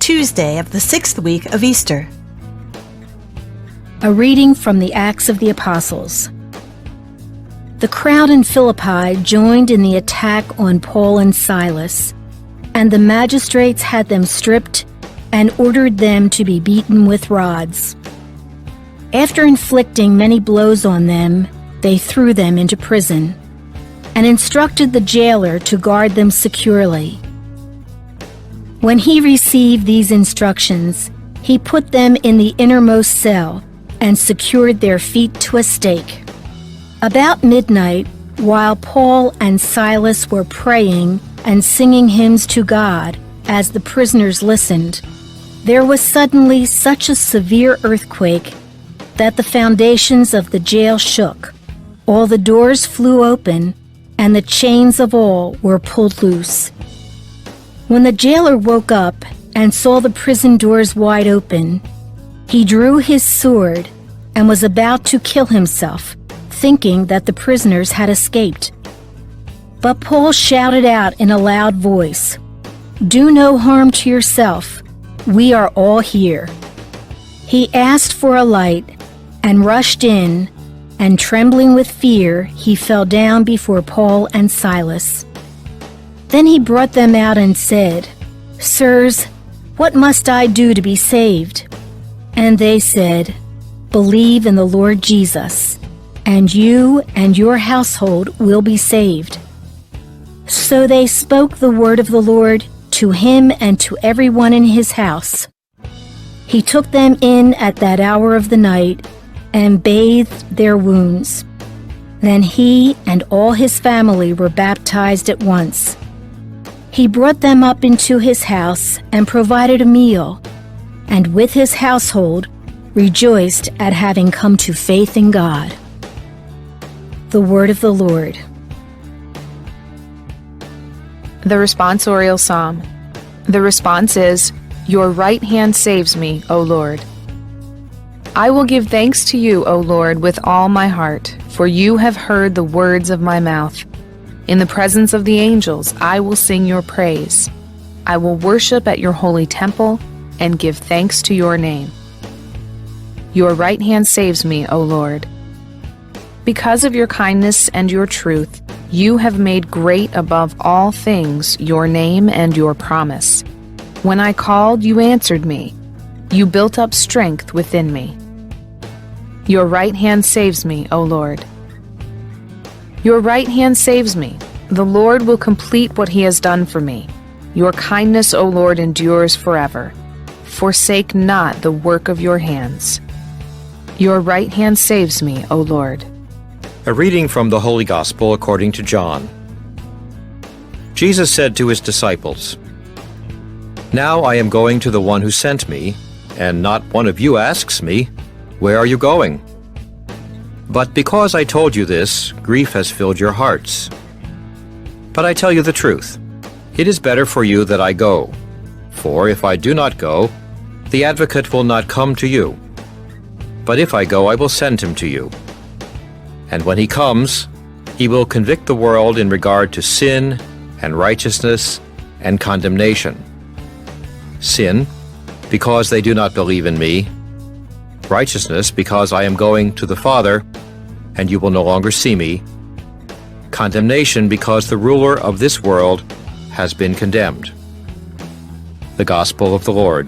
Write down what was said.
Tuesday of the 6th week of Easter. A reading from the Acts of the Apostles. The crowd in Philippi joined in the attack on Paul and Silas, and the magistrates had them stripped and ordered them to be beaten with rods. After inflicting many blows on them, they threw them into prison, and instructed the jailer to guard them securely. When he received these instructions, he put them in the innermost cell and secured their feet to a stake. About midnight, while Paul and Silas were praying and singing hymns to God as the prisoners listened, there was suddenly such a severe earthquake that the foundations of the jail shook. All the doors flew open, and the chains of all were pulled loose. When the jailer woke up and saw the prison doors wide open, he drew his sword and was about to kill himself, thinking that the prisoners had escaped. But Paul shouted out in a loud voice, "Do no harm to yourself. We are all here." He asked for a light and rushed in, and trembling with fear, he fell down before Paul and Silas. Then he brought them out and said, "Sirs, what must I do to be saved?" And they said, "Believe in the Lord Jesus, and you and your household will be saved." So they spoke the word of the Lord to him and to everyone in his house. He took them in at that hour of the night and bathed their wounds. Then he and all his family were baptized at once. He brought them up into his house and provided a meal, and with his household rejoiced at having come to faith in God. The word of the Lord. The responsorial psalm. The response is, "Your right hand saves me, O Lord." I will give thanks to you, O Lord, with all my heart, for you have heard the words of my mouth. In the presence of the angels, I will sing your praise. I will worship at your holy temple and give thanks to your name. Your right hand saves me, O Lord. Because of your kindness and your truth, you have made great above all things your name and your promise. When I called, you answered me. You built up strength within me. Your right hand saves me, O Lord. Your right hand saves me. The Lord will complete what he has done for me. Your kindness, O Lord, endures forever. Forsake not the work of your hands. Your right hand saves me, O Lord. A reading from the Holy Gospel according to John. Jesus said to his disciples, "Now I am going to the one who sent me, and not one of you asks me, 'Where are you going?' But because I told you this, grief has filled your hearts. But I tell you the truth. It is better for you that I go. For if I do not go, the Advocate will not come to you. But if I go, I will send him to you. And when he comes, he will convict the world in regard to sin and righteousness and condemnation. Sin, because they do not believe in me. Righteousness, because I am going to the Father, and you will no longer see me. Condemnation, because the ruler of this world has been condemned." The Gospel of the Lord.